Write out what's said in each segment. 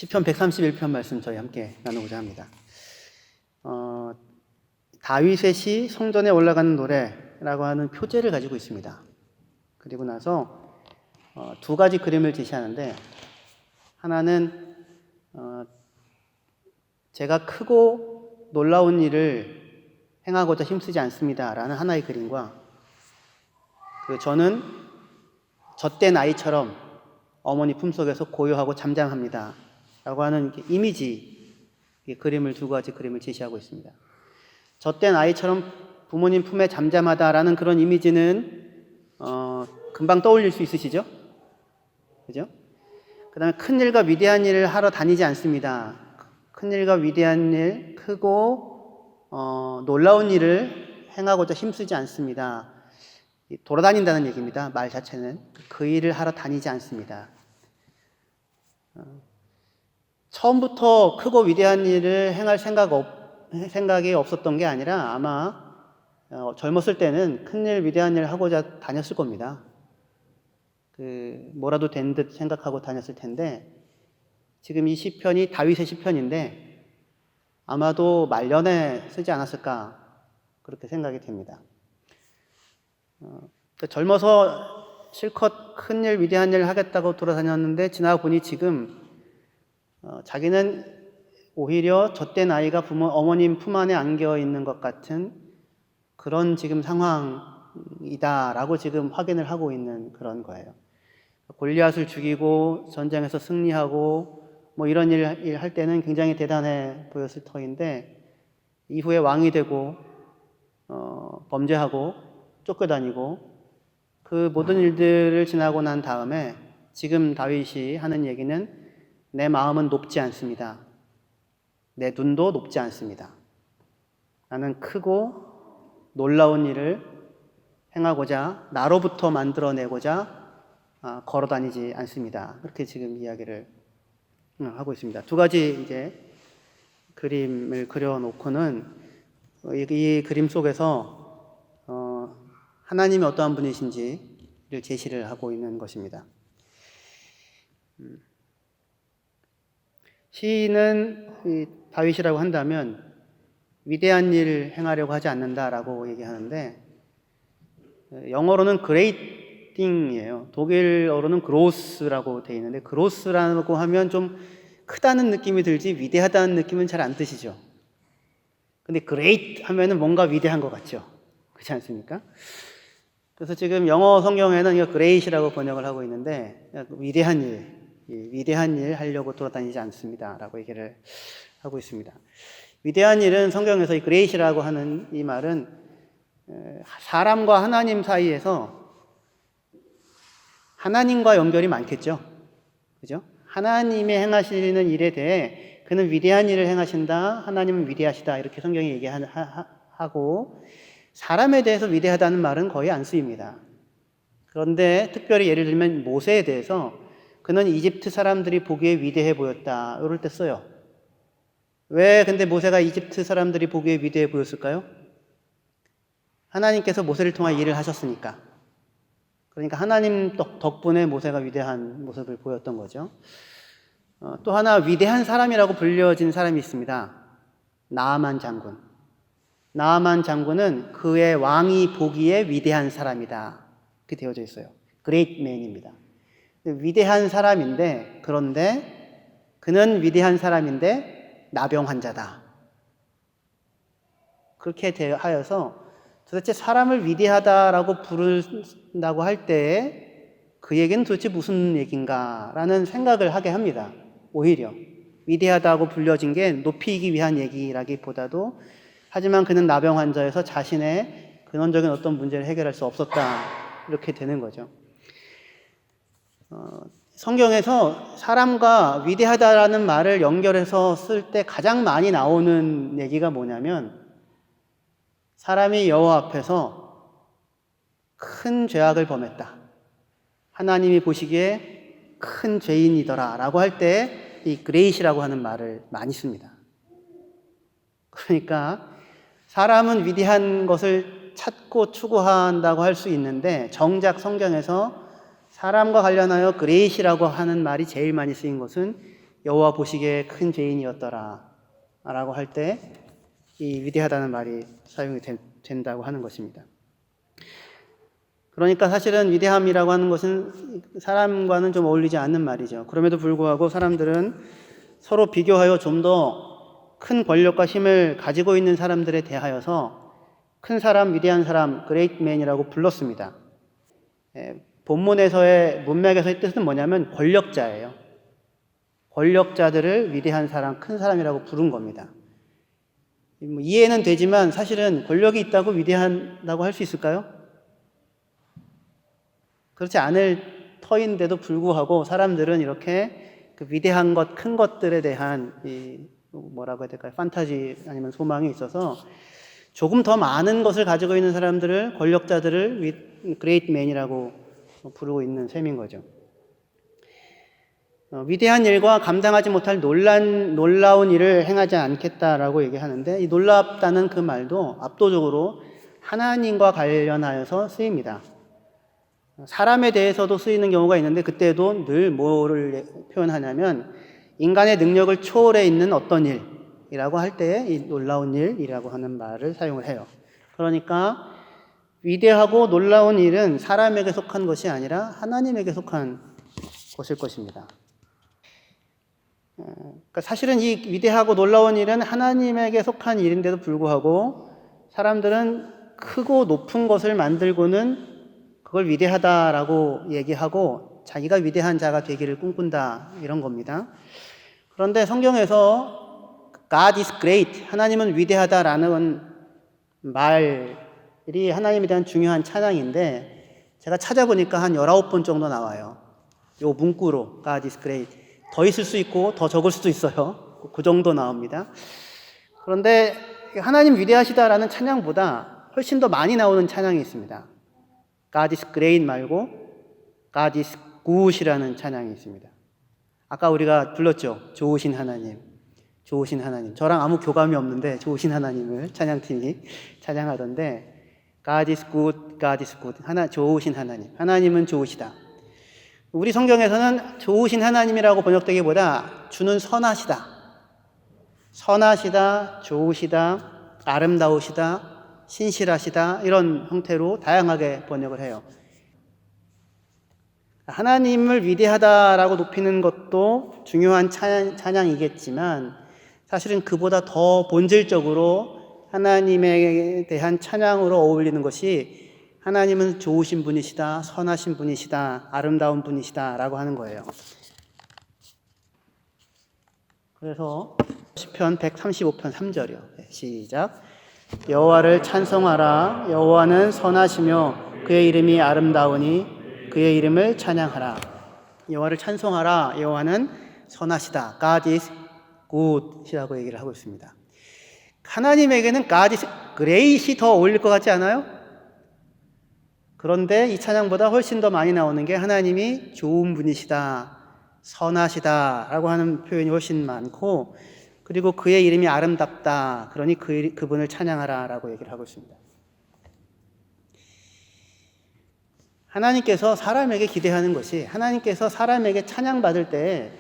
시편 131편 말씀 저희 함께 나누고자 합니다. 다윗의 시 성전에 올라가는 노래라고 하는 표제를 가지고 있습니다. 그리고 나서 두 가지 그림을 제시하는데, 하나는 제가 크고 놀라운 일을 행하고자 힘쓰지 않습니다 라는 하나의 그림과, 저는 젖된 아이처럼 어머니 품속에서 고요하고 잠잠합니다 라고 하는 이미지, 그림을, 두 가지 그림을 제시하고 있습니다. 젖된 아이처럼 부모님 품에 잠잠하다라는 그런 이미지는 금방 떠올릴 수 있으시죠? 그죠? 그 다음에 큰 일과 위대한 일을 하러 다니지 않습니다. 큰 일과 위대한 일, 크고 놀라운 일을 행하고자 힘쓰지 않습니다. 돌아다닌다는 얘기입니다. 말 자체는 그 일을 하러 다니지 않습니다. 처음부터 크고 위대한 일을 행할 생각이 없었던 게 아니라, 아마 젊었을 때는 큰일, 위대한 일을 하고자 다녔을 겁니다. 뭐라도 된 듯 생각하고 다녔을 텐데, 지금 이 시편이 다윗의 시편인데 아마도 말년에 쓰지 않았을까, 그렇게 생각이 됩니다. 젊어서 실컷 큰일, 위대한 일을 하겠다고 돌아다녔는데, 지나가 보니 지금 자기는 오히려 젖된 아이가 어머님 품 안에 안겨 있는 것 같은 그런 지금 상황이다라고 지금 확인을 하고 있는 그런 거예요. 골리앗을 죽이고 전쟁에서 승리하고 이런 일 할 때는 굉장히 대단해 보였을 터인데, 이후에 왕이 되고 범죄하고 쫓겨다니고 그 모든 일들을 지나고 난 다음에 지금 다윗이 하는 얘기는, 내 마음은 높지 않습니다. 내 눈도 높지 않습니다. 나는 크고 놀라운 일을 행하고자, 나로부터 만들어내고자 걸어다니지 않습니다. 그렇게 지금 이야기를 하고 있습니다. 두 가지 이제 그림을 그려놓고는 이 그림 속에서 하나님이 어떠한 분이신지를 제시를 하고 있는 것입니다. 시인은 다윗이라고 한다면 위대한 일을 행하려고 하지 않는다라고 얘기하는데, 영어로는 great thing이에요. 독일어로는 gross라고 되어 있는데, gross라고 하면 좀 크다는 느낌이 들지 위대하다는 느낌은 잘 안 드시죠. 근데 great 하면은 뭔가 위대한 것 같죠. 그렇지 않습니까? 그래서 지금 영어 성경에는 이거 great이라고 번역을 하고 있는데, 위대한 일 하려고 돌아다니지 않습니다 라고 얘기를 하고 있습니다. 위대한 일은 성경에서 이 great이라고 하는 이 말은 사람과 하나님 사이에서 하나님과 연결이 많겠죠. 그죠? 하나님의 행하시는 일에 대해 그는 위대한 일을 행하신다, 하나님은 위대하시다, 이렇게 성경이 얘기하고, 사람에 대해서 위대하다는 말은 거의 안 쓰입니다. 그런데 특별히 예를 들면 모세에 대해서 그는 이집트 사람들이 보기에 위대해 보였다, 이럴 때 써요. 왜 근데 모세가 이집트 사람들이 보기에 위대해 보였을까요? 하나님께서 모세를 통해 일을 하셨으니까. 그러니까 하나님 덕분에 모세가 위대한 모습을 보였던 거죠. 또 하나 위대한 사람이라고 불려진 사람이 있습니다. 나아만 장군. 나아만 장군은 그의 왕이 보기에 위대한 사람이다, 이렇게 되어져 있어요. Great man입니다. 위대한 사람인데, 그런데 그는 위대한 사람인데 나병 환자다, 그렇게 하여서 도대체 사람을 위대하다라고 부른다고 할 때 그 얘기는 도대체 무슨 얘기인가 라는 생각을 하게 합니다. 오히려 위대하다고 불려진 게 높이기 위한 얘기라기보다도, 하지만 그는 나병 환자여서 자신의 근원적인 어떤 문제를 해결할 수 없었다, 이렇게 되는 거죠. 성경에서 사람과 위대하다라는 말을 연결해서 쓸 때 가장 많이 나오는 얘기가 뭐냐면, 사람이 여호와 앞에서 큰 죄악을 범했다, 하나님이 보시기에 큰 죄인이더라 라고 할 때 이 great이라고 하는 말을 많이 씁니다. 그러니까 사람은 위대한 것을 찾고 추구한다고 할 수 있는데, 정작 성경에서 사람과 관련하여 great이라고 하는 말이 제일 많이 쓰인 것은 여호와 보시기에 큰 죄인이었더라 라고 할 때 이 위대하다는 말이 사용이 된다고 하는 것입니다. 그러니까 사실은 위대함이라고 하는 것은 사람과는 좀 어울리지 않는 말이죠. 그럼에도 불구하고 사람들은 서로 비교하여 좀 더 큰 권력과 힘을 가지고 있는 사람들에 대하여서 큰 사람, 위대한 사람, great man이라고 불렀습니다. 본문에서의 문맥에서의 뜻은 뭐냐면 권력자예요. 권력자들을 위대한 사람, 큰 사람이라고 부른 겁니다. 이해는 되지만 사실은 권력이 있다고 위대하다고 할 수 있을까요? 그렇지 않을 터인데도 불구하고 사람들은 이렇게 그 위대한 것, 큰 것들에 대한 뭐라고 해야 될까요? 판타지 아니면 소망이 있어서 조금 더 많은 것을 가지고 있는 사람들을, 권력자들을 great man이라고 부르고 있는 셈인 거죠. 위대한 일과 감당하지 못할 놀라운 일을 행하지 않겠다라고 얘기하는데, 이 놀랍다는 그 말도 압도적으로 하나님과 관련하여서 쓰입니다. 사람에 대해서도 쓰이는 경우가 있는데, 그때도 늘 뭐를 표현하냐면 인간의 능력을 초월해 있는 어떤 일이라고 할 때 이 놀라운 일이라고 하는 말을 사용을 해요. 그러니까 위대하고 놀라운 일은 사람에게 속한 것이 아니라 하나님에게 속한 것일 것입니다. 그러니까 사실은 이 위대하고 놀라운 일은 하나님에게 속한 일인데도 불구하고 사람들은 크고 높은 것을 만들고는 그걸 위대하다라고 얘기하고 자기가 위대한 자가 되기를 꿈꾼다, 이런 겁니다. 그런데 성경에서 God is great, 하나님은 위대하다라는 말이 하나님에 대한 중요한 찬양인데, 제가 찾아보니까 한 19번 정도 나와요. 요 문구로 God is great. 더 있을 수 있고 더 적을 수도 있어요. 그 정도 나옵니다. 그런데 하나님 위대하시다라는 찬양보다 훨씬 더 많이 나오는 찬양이 있습니다. God is great 말고 God is good이라는 찬양이 있습니다. 아까 우리가 불렀죠. 좋으신 하나님, 좋으신 하나님. 저랑 아무 교감이 없는데 좋으신 하나님을 찬양팀이 찬양하던데, God is good, God is good. 좋으신 하나님. 하나님은 좋으시다. 우리 성경에서는 좋으신 하나님이라고 번역되기보다 주는 선하시다, 선하시다, 좋으시다, 아름다우시다, 신실하시다, 이런 형태로 다양하게 번역을 해요. 하나님을 위대하다라고 높이는 것도 중요한 찬양이겠지만 사실은 그보다 더 본질적으로 하나님에 대한 찬양으로 어울리는 것이 하나님은 좋으신 분이시다, 선하신 분이시다, 아름다운 분이시다 라고 하는 거예요. 그래서 시편 135편 3절이요. 시작. 여호와를 찬송하라. 여호와는 선하시며 그의 이름이 아름다우니 그의 이름을 찬양하라. 여호와를 찬송하라. 여호와는 선하시다. God is good이라고 얘기를 하고 있습니다. 하나님에게는 God is great이 더 어울릴 것 같지 않아요? 그런데 이 찬양보다 훨씬 더 많이 나오는 게 하나님이 좋은 분이시다, 선하시다 라고 하는 표현이 훨씬 많고, 그리고 그의 이름이 아름답다, 그러니 그분을 찬양하라 라고 얘기를 하고 있습니다. 하나님께서 사람에게 기대하는 것이, 하나님께서 사람에게 찬양받을 때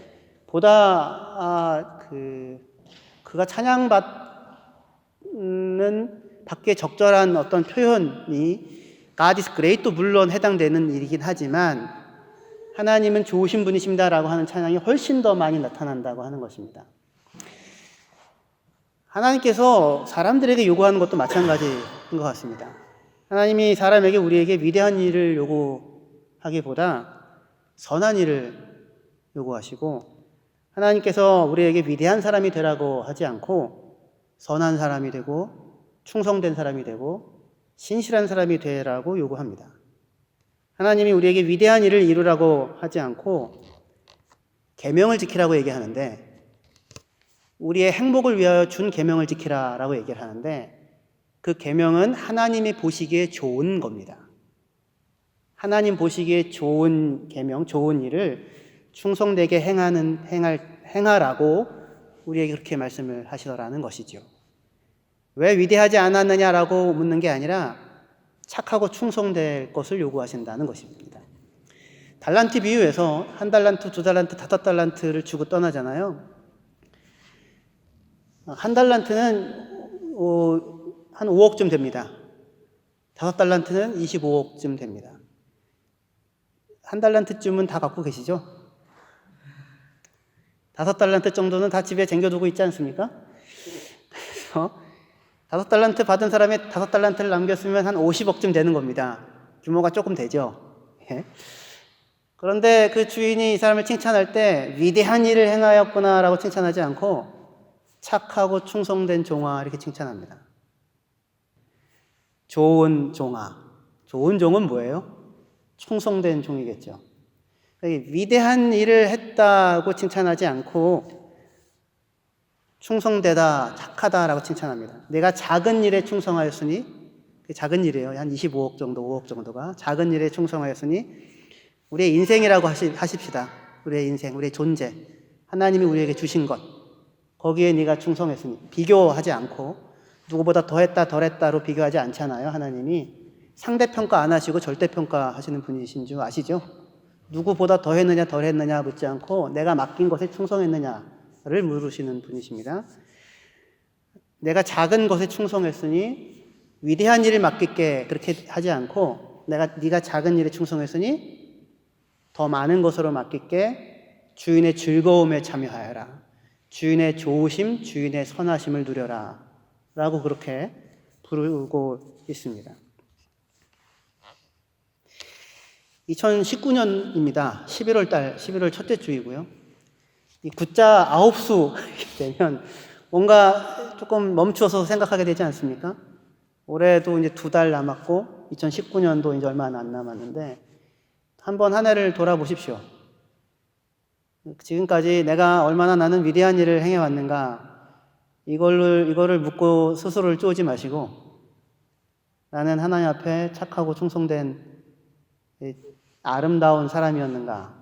보다 그가 찬양받는 밖에 적절한 어떤 표현이 God is great도 물론 해당되는 일이긴 하지만 하나님은 좋으신 분이십니다라고 하는 찬양이 훨씬 더 많이 나타난다고 하는 것입니다. 하나님께서 사람들에게 요구하는 것도 마찬가지인 것 같습니다. 하나님이 사람에게, 우리에게 위대한 일을 요구하기보다 선한 일을 요구하시고, 하나님께서 우리에게 위대한 사람이 되라고 하지 않고 선한 사람이 되고 충성된 사람이 되고 신실한 사람이 되라고 요구합니다. 하나님이 우리에게 위대한 일을 이루라고 하지 않고 계명을 지키라고 얘기하는데, 우리의 행복을 위하여 준 계명을 지키라라고 얘기를 하는데, 그 계명은 하나님이 보시기에 좋은 겁니다. 하나님 보시기에 좋은 계명, 좋은 일을 충성되게 행하라고 우리에게 그렇게 말씀을 하시더라는 것이죠. 왜 위대하지 않았느냐라고 묻는 게 아니라 착하고 충성될 것을 요구하신다는 것입니다. 달란트 비유에서 1달란트, 2달란트, 5달란트를 주고 떠나잖아요. 1달란트는 한 5억쯤 됩니다. 5달란트는 25억쯤 됩니다. 1달란트쯤은 다 갖고 계시죠? 5달란트 정도는 다 집에 쟁여두고 있지 않습니까? 그래서 5달란트 받은 사람이 5달란트를 남겼으면 한 50억쯤 되는 겁니다. 규모가 조금 되죠. 예. 그런데 그 주인이 이 사람을 칭찬할 때 위대한 일을 행하였구나 라고 칭찬하지 않고 착하고 충성된 종아 이렇게 칭찬합니다. 좋은 종아. 좋은 종은 뭐예요? 충성된 종이겠죠. 위대한 일을 했다고 칭찬하지 않고 충성되다, 착하다라고 칭찬합니다. 내가 작은 일에 충성하였으니, 작은 일이에요. 한 25억 정도, 5억 정도가 작은 일에 충성하였으니 우리의 인생이라고 하십시다. 우리의 인생, 우리의 존재, 하나님이 우리에게 주신 것, 거기에 네가 충성했으니 비교하지 않고 누구보다 더했다 덜했다로 비교하지 않잖아요. 하나님이 상대평가 안 하시고 절대평가 하시는 분이신 줄 아시죠? 누구보다 더했느냐 덜했느냐 묻지 않고 내가 맡긴 것에 충성했느냐를 물으시는 분이십니다. 내가 작은 것에 충성했으니 위대한 일을 맡길게 그렇게 하지 않고 네가 작은 일에 충성했으니 더 많은 것으로 맡길게 주인의 즐거움에 참여하여라. 주인의 좋으심, 주인의 선하심을 누려라 라고 그렇게 부르고 있습니다. 2019년입니다. 11월 첫째 주이고요. 이 굿자 9수 되면 뭔가 조금 멈추어서 생각하게 되지 않습니까? 올해도 이제 2달 남았고 2019년도 이제 얼마 안 남았는데 한번 한 해를 돌아보십시오. 지금까지 내가 얼마나 나는 위대한 일을 행해왔는가 이거를 묻고 스스로를 쪼지 마시고 나는 하나님 앞에 착하고 충성된 아름다운 사람이었는가.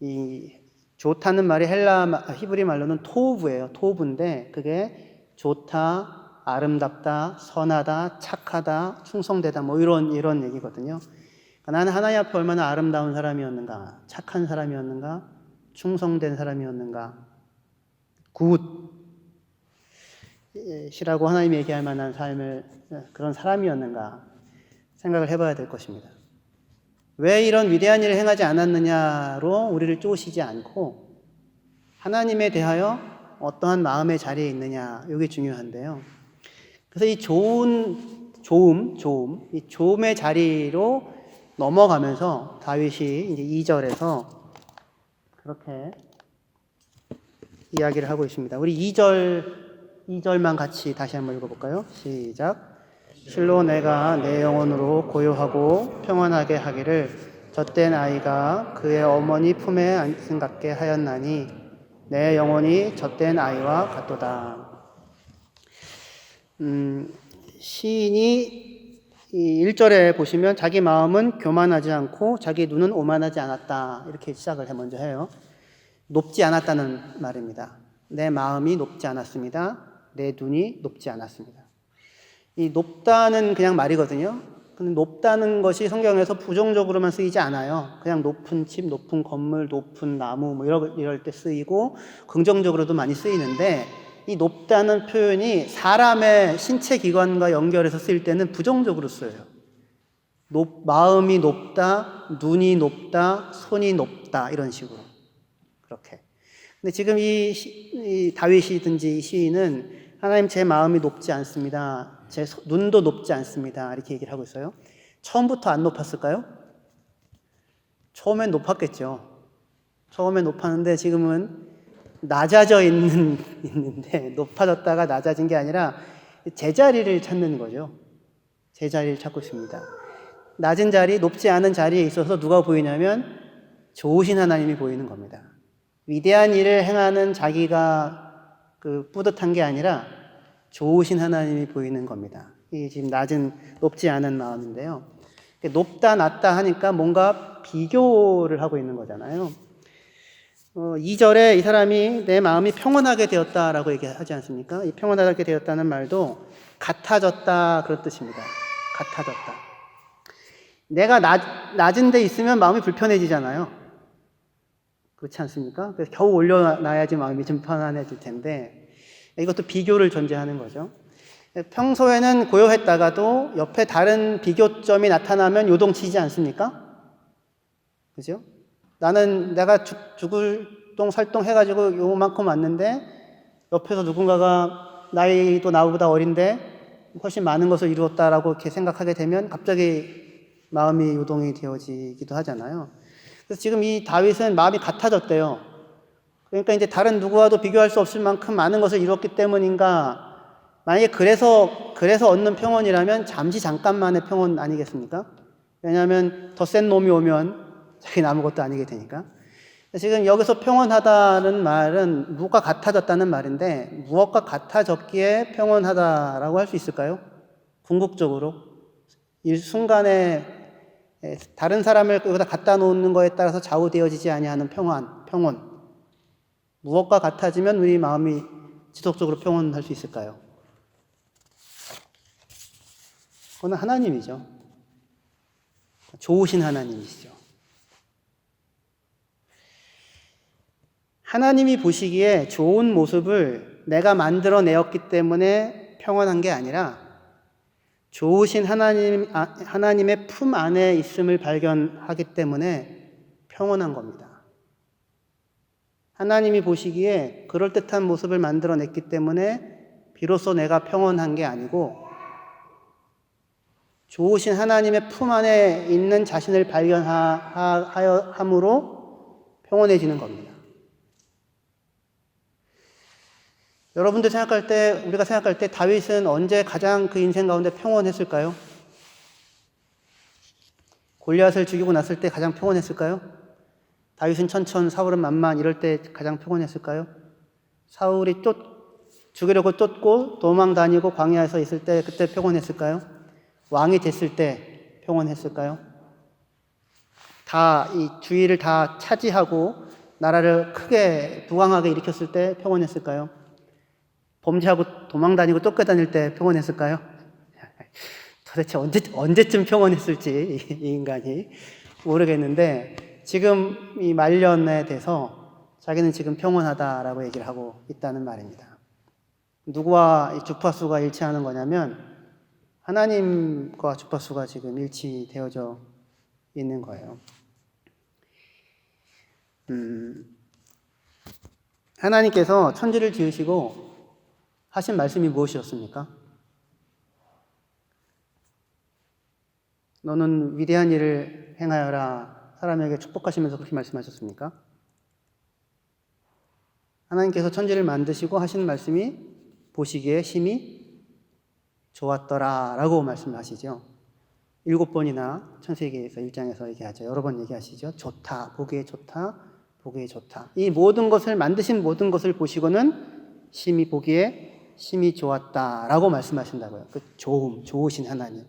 이 좋다는 말이 히브리 말로는 토브예요. 토브인데 그게 좋다, 아름답다, 선하다, 착하다, 충성되다 뭐 이런 얘기거든요. 그러니까 나는 하나님 앞에 얼마나 아름다운 사람이었는가, 착한 사람이었는가, 충성된 사람이었는가, 굿이라고 하나님이 얘기할 만한 삶을 그런 사람이었는가 생각을 해봐야 될 것입니다. 왜 이런 위대한 일을 행하지 않았느냐로 우리를 쪼시지 않고 하나님에 대하여 어떠한 마음의 자리에 있느냐 이게 중요한데요. 그래서 이 이 좋음의 자리로 넘어가면서 다윗이 이제 2절에서 그렇게 이야기를 하고 있습니다. 우리 2절만 같이 다시 한번 읽어볼까요? 시작. 실로 내가 내 영혼으로 고요하고 평안하게 하기를 젖된 아이가 그의 어머니 품에 안심 같게 하였나니 내 영혼이 젖된 아이와 같도다. 시인이 1절에 보시면 자기 마음은 교만하지 않고 자기 눈은 오만하지 않았다 이렇게 시작을 먼저 해요. 높지 않았다는 말입니다. 내 마음이 높지 않았습니다. 내 눈이 높지 않았습니다. 이 높다는 그냥 말이거든요. 근데 높다는 것이 성경에서 부정적으로만 쓰이지 않아요. 그냥 높은 집, 높은 건물, 높은 나무 뭐 이럴 때 쓰이고 긍정적으로도 많이 쓰이는데 이 높다는 표현이 사람의 신체 기관과 연결해서 쓰일 때는 부정적으로 쓰여요. 마음이 높다, 눈이 높다, 손이 높다 이런 식으로 그렇게. 근데 지금 이 다윗이든지 이 시인은 하나님 제 마음이 높지 않습니다. 제 눈도 높지 않습니다. 이렇게 얘기를 하고 있어요. 처음부터 안 높았을까요? 처음엔 높았겠죠. 처음엔 높았는데 지금은 낮아져 있는데 높아졌다가 낮아진 게 아니라 제자리를 찾는 거죠. 제자리를 찾고 있습니다. 낮은 자리, 높지 않은 자리에 있어서 누가 보이냐면 좋으신 하나님이 보이는 겁니다. 위대한 일을 행하는 자기가 뿌듯한 게 아니라 좋으신 하나님이 보이는 겁니다. 이게 지금 높지 않은 마음인데요. 높다, 낮다 하니까 뭔가 비교를 하고 있는 거잖아요. 2절에 이 사람이 내 마음이 평온하게 되었다라고 얘기하지 않습니까? 이 평온하게 되었다는 말도 같아졌다 그런 뜻입니다. 같아졌다. 내가 낮은 데 있으면 마음이 불편해지잖아요. 그렇지 않습니까? 그래서 겨우 올려놔야지 마음이 좀 편안해질 텐데, 이것도 비교를 전제하는 거죠. 평소에는 고요했다가도 옆에 다른 비교점이 나타나면 요동치지 않습니까? 그죠? 내가 죽을 똥 살똥 해가지고 요만큼 왔는데, 옆에서 누군가가 나이도 나보다 어린데 훨씬 많은 것을 이루었다라고 이렇게 생각하게 되면 갑자기 마음이 요동이 되어지기도 하잖아요. 그래서 지금 이 다윗은 마음이 같아졌대요. 그러니까 이제 다른 누구와도 비교할 수 없을 만큼 많은 것을 이뤘기 때문인가. 만약에 그래서 얻는 평온이라면 잠깐만의 평온 아니겠습니까? 왜냐하면 더 센 놈이 오면 자기는 아무것도 아니게 되니까. 지금 여기서 평온하다는 말은 무엇과 같아졌다는 말인데, 무엇과 같아졌기에 평온하다라고 할 수 있을까요? 궁극적으로 이 순간에 다른 사람을 여기다 갖다 놓는 거에 따라서 좌우되어지지 아니하는 평온. 무엇과 같아지면 우리 마음이 지속적으로 평온할 수 있을까요? 그건 하나님이죠. 좋으신 하나님이시죠. 하나님이 보시기에 좋은 모습을 내가 만들어내었기 때문에 평온한 게 아니라 좋으신 하나님의 품 안에 있음을 발견하기 때문에 평온한 겁니다. 하나님이 보시기에 그럴듯한 모습을 만들어냈기 때문에 비로소 내가 평온한 게 아니고 좋으신 하나님의 품 안에 있는 자신을 발견함으로 평온해지는 겁니다. 여러분들 우리가 생각할 때 다윗은 언제 가장 그 인생 가운데 평온했을까요? 골리앗을 죽이고 났을 때 가장 평온했을까요? 다윗은 천천, 사울은 만만 이럴 때 가장 평온했을까요? 사울이 죽이려고 쫓고 도망 다니고 광야에서 있을 때 그때 평온했을까요? 왕이 됐을 때 평온했을까요? 다 이 주위를 다 차지하고 나라를 크게 부강하게 일으켰을 때 평온했을까요? 범죄하고 도망다니고 쫓겨다닐 때 평온했을까요? 도대체 언제쯤 평온했을지 이 인간이 모르겠는데 지금 이 말년에 대해서 자기는 지금 평온하다라고 얘기를 하고 있다는 말입니다. 누구와 이 주파수가 일치하는 거냐면 하나님과 주파수가 지금 일치되어져 있는 거예요. 하나님께서 천지를 지으시고 하신 말씀이 무엇이었습니까? 너는 위대한 일을 행하여라. 사람에게 축복하시면서 그렇게 말씀하셨습니까? 하나님께서 천지를 만드시고 하신 말씀이 보시기에 심히 좋았더라 라고 말씀하시죠. 7번이나 창세기에서 1장에서 얘기하죠. 여러 번 얘기하시죠. 좋다, 보기에 좋다, 보기에 좋다. 이 모든 것을 만드신 모든 것을 보시고는 심히 보기에 심히 좋았다라고 말씀하신다고요. 그 좋으신 하나님.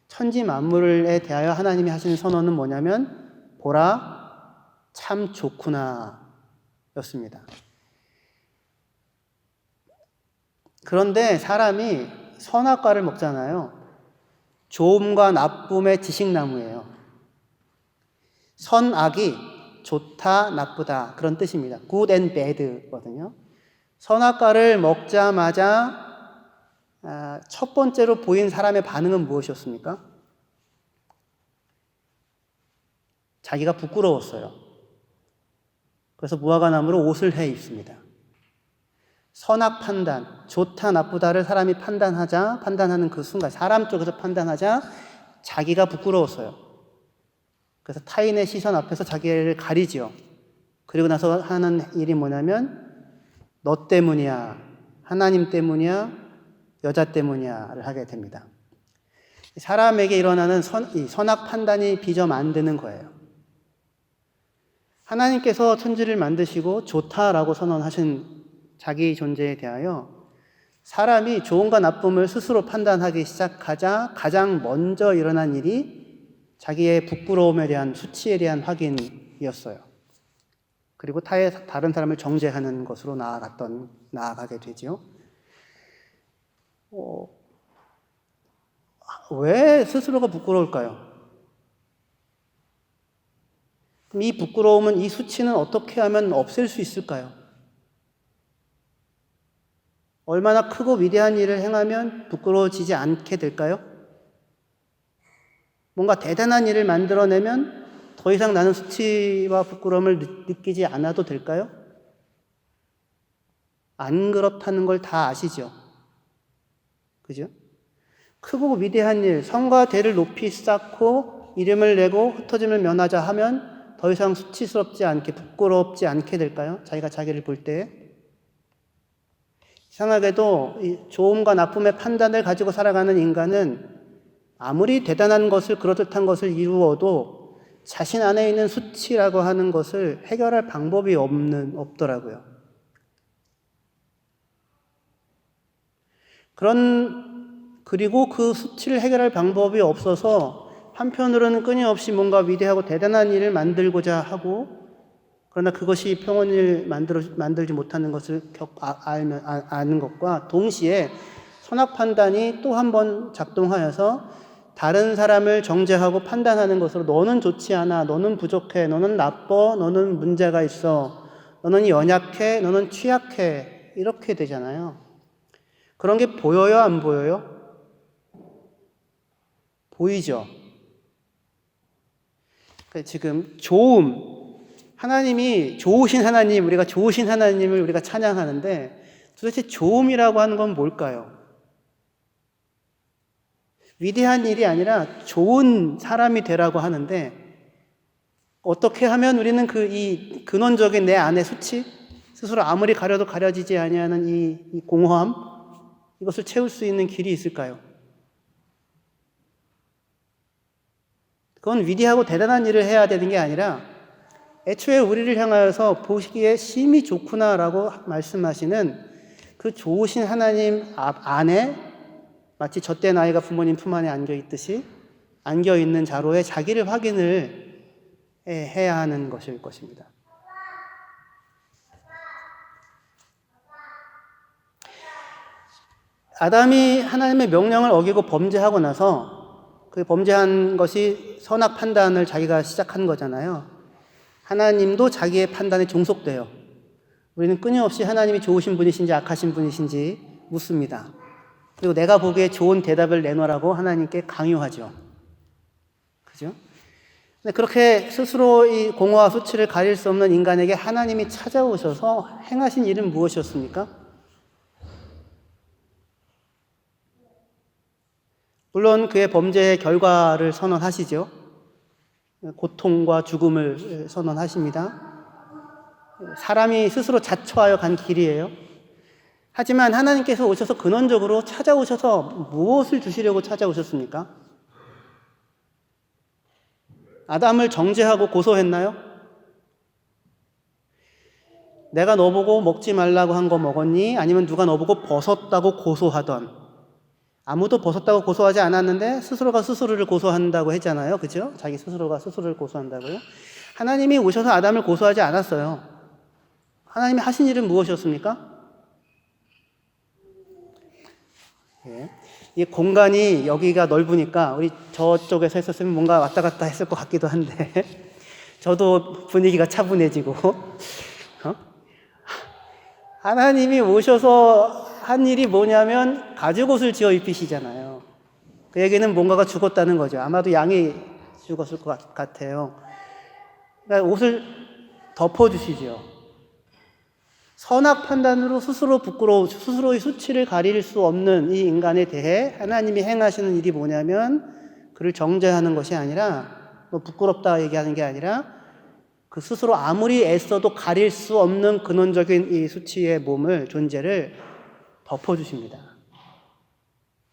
천지 만물에 대하여 하나님이 하시는 선언은 뭐냐면 보라 참 좋구나 였습니다. 그런데 사람이 선악과를 먹잖아요. 좋음과 나쁨의 지식나무예요. 선악이 좋다, 나쁘다 그런 뜻입니다. good and bad거든요. 선악과를 먹자마자 첫 번째로 보인 사람의 반응은 무엇이었습니까? 자기가 부끄러웠어요. 그래서 무화과나무로 옷을 해 입습니다. 선악 판단, 좋다 나쁘다를 사람이 판단하는 그 순간, 사람 쪽에서 판단하자 자기가 부끄러웠어요. 그래서 타인의 시선 앞에서 자기를 가리지요. 그리고 나서 하는 일이 뭐냐면 너 때문이야, 하나님 때문이야, 여자 때문이야를 하게 됩니다. 사람에게 일어나는 선악 판단이 빚어 만드는 거예요. 하나님께서 천지를 만드시고 좋다라고 선언하신 자기 존재에 대하여 사람이 좋은가 나쁨을 스스로 판단하기 시작하자 가장 먼저 일어난 일이 자기의 부끄러움에 대한 수치에 대한 확인이었어요. 그리고 다른 사람을 정죄하는 것으로 나아가게 되죠. 왜 스스로가 부끄러울까요? 그럼 이 부끄러움은, 이 수치는 어떻게 하면 없앨 수 있을까요? 얼마나 크고 위대한 일을 행하면 부끄러워지지 않게 될까요? 뭔가 대단한 일을 만들어내면 더 이상 나는 수치와 부끄러움을 느끼지 않아도 될까요? 안 그렇다는 걸 다 아시죠? 그죠? 크고 위대한 일, 성과 대를 높이 쌓고 이름을 내고 흩어짐을 면하자 하면 더 이상 수치스럽지 않게, 부끄럽지 않게 될까요? 자기가 자기를 볼 때. 이상하게도 이 좋음과 나쁨의 판단을 가지고 살아가는 인간은 아무리 대단한 것을, 그럴듯한 것을 이루어도 자신 안에 있는 수치라고 하는 것을 해결할 방법이 없더라고요. 그리고 그 수치를 해결할 방법이 없어서 한편으로는 끊임없이 뭔가 위대하고 대단한 일을 만들고자 하고, 그러나 그것이 평온을 만들지 못하는 것을 아는 것과 동시에 선악 판단이 또 한 번 작동하여서 다른 사람을 정죄하고 판단하는 것으로 너는 좋지 않아, 너는 부족해, 너는 나빠, 너는 문제가 있어, 너는 연약해, 너는 취약해, 이렇게 되잖아요. 그런 게 보여요, 안 보여요? 보이죠? 지금 하나님이 좋으신 하나님, 우리가 좋으신 하나님을 우리가 찬양하는데 도대체 좋음이라고 하는 건 뭘까요? 위대한 일이 아니라 좋은 사람이 되라고 하는데, 어떻게 하면 우리는 이 근원적인 내 안의 수치, 스스로 아무리 가려도 가려지지 아니하는 이 공허함, 이것을 채울 수 있는 길이 있을까요? 그건 위대하고 대단한 일을 해야 되는 게 아니라 애초에 우리를 향하여서 보시기에 심히 좋구나라고 말씀하시는 그 좋으신 하나님 안에, 마치 젖된 아이가 부모님 품 안에 안겨있듯이 안겨있는 자로에 자기를 확인을 해야 하는 것일 것입니다. 아담이 하나님의 명령을 어기고 범죄하고 나서 그 범죄한 것이 선악 판단을 자기가 시작한 거잖아요. 하나님도 자기의 판단에 종속돼요. 우리는 끊임없이 하나님이 좋으신 분이신지 악하신 분이신지 묻습니다. 그리고 내가 보기에 좋은 대답을 내놓으라고 하나님께 강요하죠. 그죠? 근데 그렇게 스스로 이 공허와 수치를 가릴 수 없는 인간에게 하나님이 찾아오셔서 행하신 일은 무엇이었습니까? 물론 그의 범죄의 결과를 선언하시죠. 고통과 죽음을 선언하십니다. 사람이 스스로 자초하여 간 길이에요. 하지만 하나님께서 오셔서 근원적으로 찾아오셔서 무엇을 주시려고 찾아오셨습니까? 아담을 정죄하고 고소했나요? 내가 너보고 먹지 말라고 한 거 먹었니? 아니면 누가 너보고 벗었다고 고소하던, 아무도 벗었다고 고소하지 않았는데 스스로가 스스로를 고소한다고 했잖아요. 그죠? 자기 스스로가 스스로를 고소한다고요. 하나님이 오셔서 아담을 고소하지 않았어요. 하나님이 하신 일은 무엇이었습니까? 이 공간이 여기가 넓으니까 우리 저쪽에서 했었으면 뭔가 왔다 갔다 했을 것 같기도 한데 저도 분위기가 차분해지고 하나님이 오셔서 한 일이 뭐냐면 가죽옷을 지어 입히시잖아요. 그 얘기는 뭔가가 죽었다는 거죠. 아마도 양이 죽었을 것 같아요. 그러니까 옷을 덮어주시죠. 선악 판단으로 스스로의 수치를 가릴 수 없는 이 인간에 대해 하나님이 행하시는 일이 뭐냐면 그를 정죄하는 것이 아니라, 부끄럽다 얘기하는 게 아니라 그 스스로 아무리 애써도 가릴 수 없는 근원적인 이 수치의 존재를 덮어주십니다.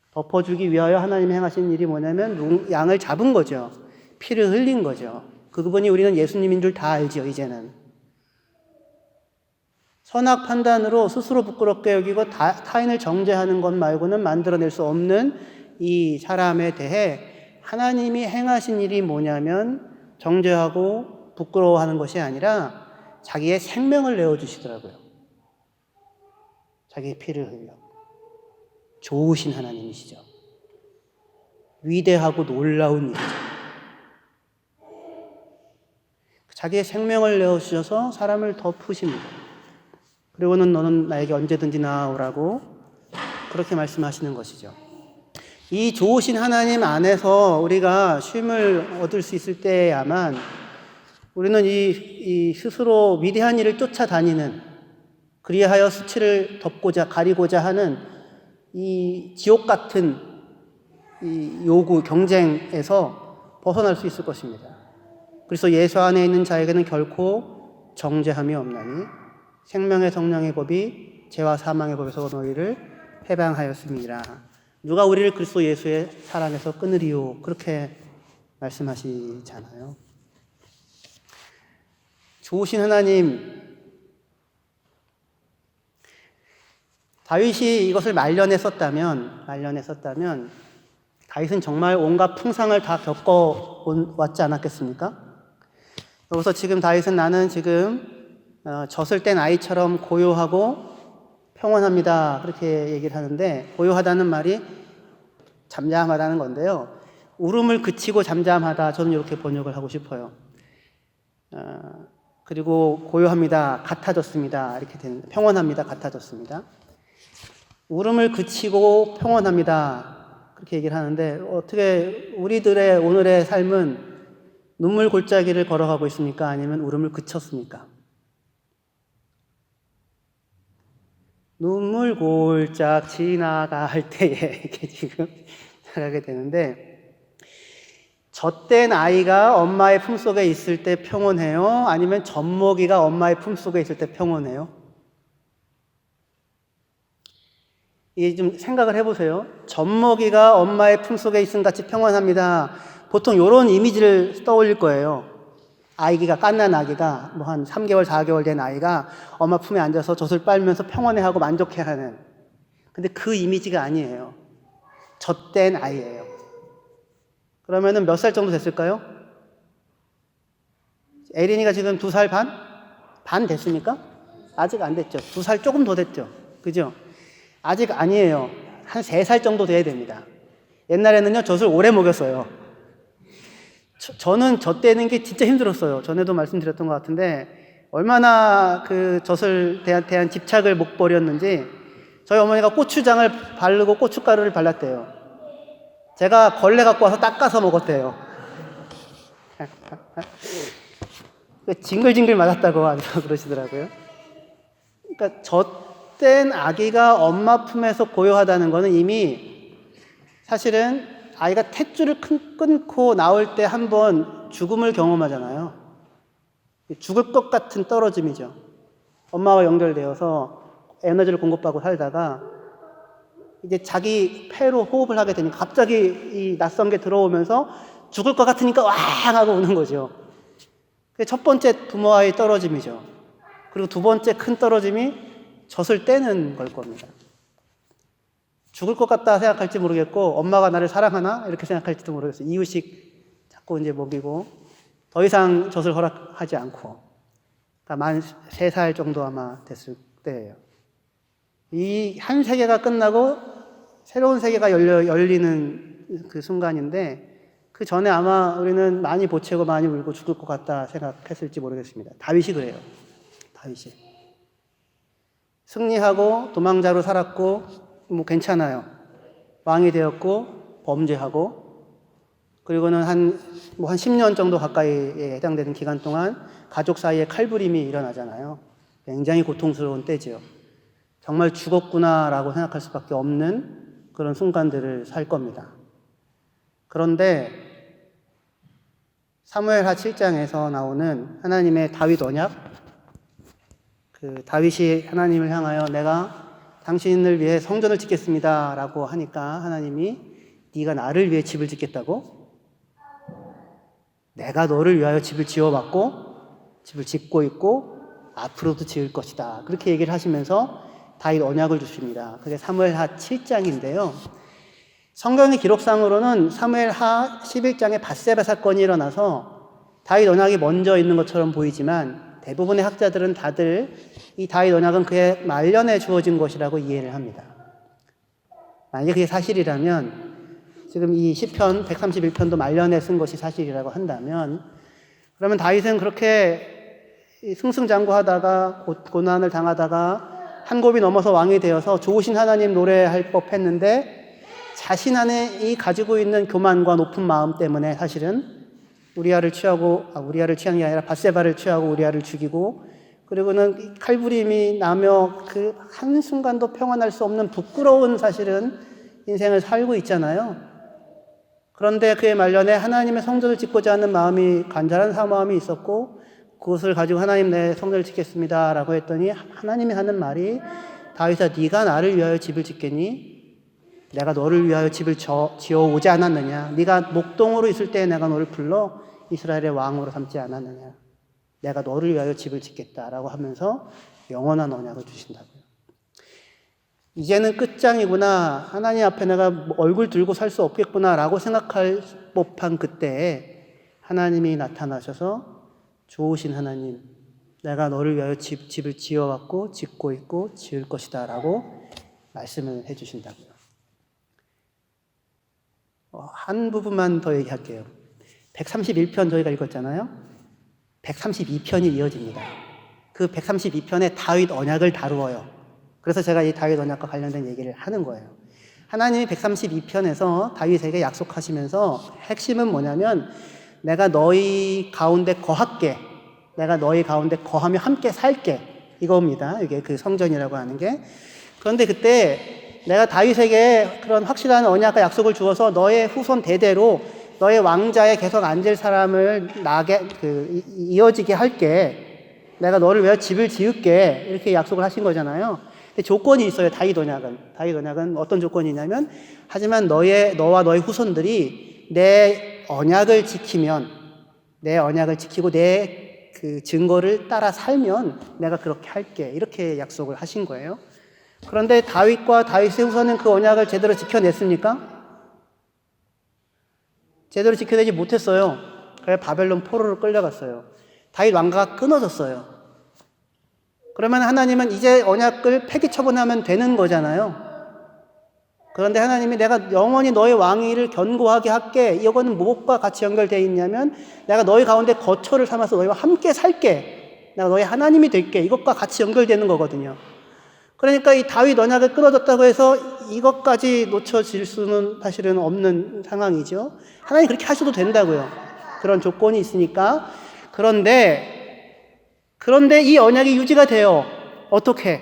덮어주기 위하여 하나님이 행하신 일이 뭐냐면 양을 잡은 거죠. 피를 흘린 거죠. 그분이 우리는 예수님인 줄 다 알죠, 이제는. 선악 판단으로 스스로 부끄럽게 여기고 타인을 정죄하는 것 말고는 만들어낼 수 없는 이 사람에 대해 하나님이 행하신 일이 뭐냐면 정죄하고 부끄러워하는 것이 아니라 자기의 생명을 내어주시더라고요. 자기의 피를 흘려. 좋으신 하나님이시죠. 위대하고 놀라운 일이죠. 자기의 생명을 내어주셔서 사람을 덮으십니다. 그리고는 너는 나에게 언제든지 나아오라고 그렇게 말씀하시는 것이죠. 이 좋으신 하나님 안에서 우리가 쉼을 얻을 수 있을 때야만 우리는 이 스스로 위대한 일을 쫓아다니는, 그리하여 수치를 덮고자 가리고자 하는 이 지옥 같은 이 요구, 경쟁에서 벗어날 수 있을 것입니다. 그래서 예수 안에 있는 자에게는 결코 정죄함이 없나니 생명의 성령의 법이 죄와 사망의 법에서 너희를 해방하였습니다. 누가 우리를 그리스도 예수의 사랑에서 끊으리요, 그렇게 말씀하시잖아요. 좋으신 하나님, 다윗이 이것을 말년했었다면 다윗은 정말 온갖 풍상을 다 겪어왔지 않았겠습니까? 여기서 지금 다윗은 나는 지금 젖을 뗀 아이처럼 고요하고 평온합니다, 그렇게 얘기를 하는데, 고요하다는 말이 잠잠하다는 건데요. 울음을 그치고 잠잠하다, 저는 이렇게 번역을 하고 싶어요. 그리고 고요합니다, 같아졌습니다, 이렇게 되는데, 평온합니다, 같아졌습니다. 울음을 그치고 평온합니다, 그렇게 얘기를 하는데, 어떻게 우리들의 오늘의 삶은 눈물 골짜기를 걸어가고 있습니까? 아니면 울음을 그쳤습니까? 눈물 골짝 지나갈 때에 이렇게 지금 나가게 되는데, 젖된 아이가 엄마의 품속에 있을 때 평온해요? 아니면 젖먹이가 엄마의 품속에 있을 때 평온해요? 이게 좀 생각을 해보세요. 젖먹이가 엄마의 품속에 있음 같이 평온합니다. 보통 이런 이미지를 떠올릴 거예요. 아기가, 갓난 아기가, 뭐 한 3개월, 4개월 된 아이가 엄마 품에 앉아서 젖을 빨면서 평온해하고 만족해하는. 근데 그 이미지가 아니에요. 젖된 아이예요. 그러면은 몇 살 정도 됐을까요? 에린이가 지금 2살 반? 반 됐습니까? 아직 안 됐죠. 2살 조금 더 됐죠. 그죠? 아직 아니에요. 한 3살 정도 돼야 됩니다. 옛날에는요, 젖을 오래 먹였어요. 저는 젖 떼는 게 진짜 힘들었어요. 전에도 말씀드렸던 것 같은데, 얼마나 그 젖을 대한 집착을 못 버렸는지, 저희 어머니가 고추장을 바르고 고춧가루를 발랐대요. 제가 걸레 갖고 와서 닦아서 먹었대요. 징글징글 맞았다고 그러시더라고요. 그러니까 젖된 아기가 엄마 품에서 고요하다는 거는 이미 사실은 아이가 탯줄을 끊고 나올 때 한번 죽음을 경험하잖아요. 죽을 것 같은 떨어짐이죠. 엄마와 연결되어서 에너지를 공급받고 살다가 이제 자기 폐로 호흡을 하게 되니까 갑자기 이 낯선 게 들어오면서 죽을 것 같으니까 왕 하고 우는 거죠. 그게 첫 번째 부모와의 떨어짐이죠. 그리고 두 번째 큰 떨어짐이 젖을 떼는 걸 겁니다. 죽을 것 같다 생각할지 모르겠고, 엄마가 나를 사랑하나? 이렇게 생각할지도 모르겠어요. 이유식 자꾸 이제 먹이고, 더 이상 젖을 허락하지 않고. 그러니까 만 3살 정도 아마 됐을 때예요. 이 한 세계가 끝나고 새로운 세계가 열리는 그 순간인데, 그 전에 아마 우리는 많이 보채고 많이 울고 죽을 것 같다 생각했을지 모르겠습니다. 다윗이 그래요. 다윗이. 승리하고 도망자로 살았고, 뭐 괜찮아요. 왕이 되었고 범죄하고, 그리고는 한 10년 정도 가까이에 해당되는 기간 동안 가족 사이에 칼부림이 일어나잖아요. 굉장히 고통스러운 때지요. 정말 죽었구나라고 생각할 수밖에 없는 그런 순간들을 살 겁니다. 그런데 사무엘하 7장에서 나오는 하나님의 다윗 언약, 그 다윗이 하나님을 향하여 내가 당신을 위해 성전을 짓겠습니다 라고 하니까 하나님이 네가 나를 위해 집을 짓겠다고? 내가 너를 위하여 집을 지어봤고 집을 짓고 있고 앞으로도 지을 것이다, 그렇게 얘기를 하시면서 다윗 언약을 주십니다. 그게 사무엘하 7장인데요. 성경의 기록상으로는 사무엘하 11장에 밧세바 사건이 일어나서 다윗 언약이 먼저 있는 것처럼 보이지만, 대부분의 학자들은 다들 이 다윗 언약은 그의 말년에 주어진 것이라고 이해를 합니다. 만약에 그게 사실이라면, 지금 이 시편 131편도 말년에 쓴 것이 사실이라고 한다면, 그러면 다윗은 그렇게 승승장구하다가 고난을 당하다가 한 곱이 넘어서 왕이 되어서 좋으신 하나님 노래할 법했는데 자신 안에 이 가지고 있는 교만과 높은 마음 때문에 사실은 우리아를 취하는 게 아니라 밧세바를 취하고 우리아를 죽이고, 그리고는 칼부림이 나며 그 한순간도 평안할 수 없는 부끄러운 사실은 인생을 살고 있잖아요. 그런데 그의 말년에 하나님의 성전을 짓고자 하는 마음이, 간절한 사모함이 있었고 그것을 가지고 하나님 내 성전을 짓겠습니다 라고 했더니 하나님이 하는 말이, 다윗아 네가 나를 위하여 집을 짓겠니? 내가 너를 위하여 집을 지어오지 않았느냐? 네가 목동으로 있을 때 내가 너를 불러 이스라엘의 왕으로 삼지 않았느냐? 내가 너를 위하여 집을 짓겠다라고 하면서 영원한 언약을 주신다고요. 이제는 끝장이구나, 하나님 앞에 내가 얼굴 들고 살 수 없겠구나라고 생각할 법한 그때에 하나님이 나타나셔서 좋으신 하나님, 내가 너를 위하여 집을 지어왔고 짓고 있고 지을 것이다 라고 말씀을 해주신다고요. 한 부분만 더 얘기할게요. 131편 저희가 읽었잖아요. 132편이 이어집니다. 그 132편에 다윗 언약을 다루어요. 그래서 제가 이 다윗 언약과 관련된 얘기를 하는 거예요. 하나님이 132편에서 다윗에게 약속하시면서 핵심은 뭐냐면, 내가 너희 가운데 거할게, 내가 너희 가운데 거하며 함께 살게, 이겁니다. 이게 그 성전이라고 하는 게. 그런데 그때 내가 다윗에게 그런 확실한 언약과 약속을 주어서 너의 후손 대대로 너의 왕자에 계속 앉을 사람을 이어지게 할게, 내가 너를 위해 집을 지을게, 이렇게 약속을 하신 거잖아요. 근데 조건이 있어요. 다윗 언약은 어떤 조건이냐면, 하지만 너와 너의 후손들이 내 언약을 지키면, 내 언약을 지키고 내 그 증거를 따라 살면 내가 그렇게 할게, 이렇게 약속을 하신 거예요. 그런데 다윗과 다윗의 후손은 그 언약을 제대로 지켜냈습니까? 제대로 지켜내지 못했어요. 그래서 바벨론 포로로 끌려갔어요. 다윗 왕가가 끊어졌어요. 그러면 하나님은 이제 언약을 폐기 처분하면 되는 거잖아요. 그런데 하나님이 내가 영원히 너의 왕위를 견고하게 할게, 이거는 무엇과 같이 연결되어 있냐면, 내가 너희 가운데 거처를 삼아서 너희와 함께 살게, 내가 너희 하나님이 될게, 이것과 같이 연결되는 거거든요. 그러니까 이 다윗 언약을 끊어졌다고 해서 이것까지 놓쳐질 수는 사실은 없는 상황이죠. 하나님 그렇게 하셔도 된다고요. 그런 조건이 있으니까. 그런데 이 언약이 유지가 돼요. 어떻게?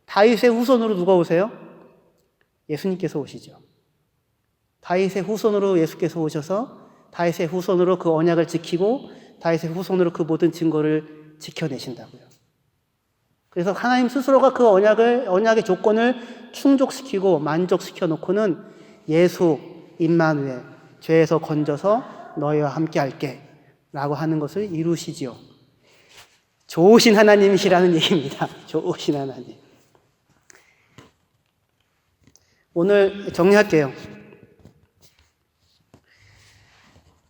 다윗의 후손으로 누가 오세요? 예수님께서 오시죠. 다윗의 후손으로 예수께서 오셔서 다윗의 후손으로 그 언약을 지키고 다윗의 후손으로 그 모든 증거를 지켜내신다고요. 그래서 하나님 스스로가 그 언약의 조건을 충족시키고 만족시켜 놓고는 예수, 임마누엘, 죄에서 건져서 너희와 함께 할게 라고 하는 것을 이루시지요. 좋으신 하나님이시라는 얘기입니다. 좋으신 하나님. 오늘 정리할게요.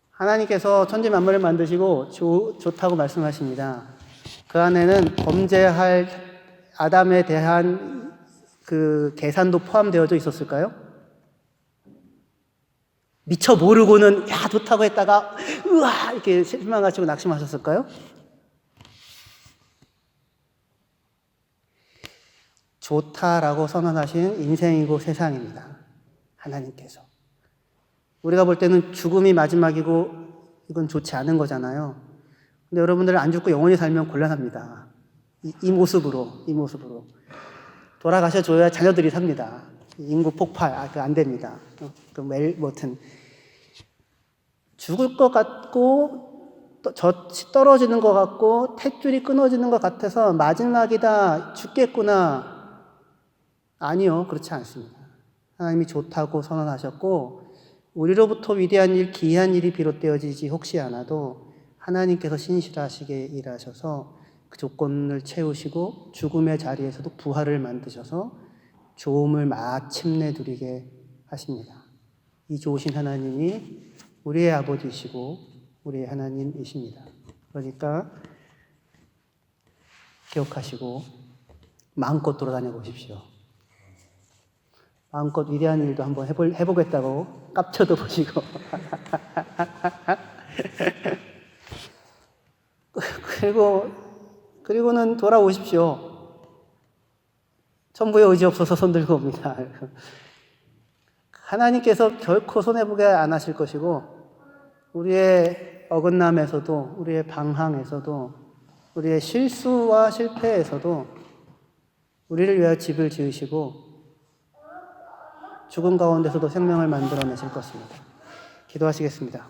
하나님께서 천지 만물을 만드시고 좋다고 말씀하십니다. 그 안에는 범죄할 아담에 대한 그 계산도 포함되어져 있었을까요? 미처 모르고는 야 좋다고 했다가 으아 이렇게 실망하시고 낙심하셨을까요? 좋다라고 선언하신 인생이고 세상입니다. 하나님께서. 우리가 볼 때는 죽음이 마지막이고 이건 좋지 않은 거잖아요. 근데 여러분들 안 죽고 영원히 살면 곤란합니다. 이 모습으로 돌아가셔줘야 자녀들이 삽니다. 인구 폭발 안 됩니다. 뭐든 죽을 것 같고 젖이 떨어지는 것 같고 탯줄이 끊어지는 것 같아서 마지막이다, 죽겠구나. 아니요, 그렇지 않습니다. 하나님이 좋다고 선언하셨고 우리로부터 위대한 일, 기이한 일이 비롯되어지지 혹시 않아도 하나님께서 신실하시게 일하셔서 그 조건을 채우시고 죽음의 자리에서도 부활을 만드셔서 좋음을 마침내 누리게 하십니다. 이 좋으신 하나님이 우리의 아버지이시고 우리의 하나님이십니다. 그러니까 기억하시고 마음껏 돌아다녀 보십시오. 마음껏 위대한 일도 한번 해보겠다고 깝쳐도 보시고 그리고는 돌아오십시오. 천부의 의지 없어서 손들고 옵니다. 하나님께서 결코 손해보게 안 하실 것이고, 우리의 어긋남에서도, 우리의 방황에서도, 우리의 실수와 실패에서도 우리를 위하여 집을 지으시고 죽음 가운데서도 생명을 만들어내실 것입니다. 기도하시겠습니다.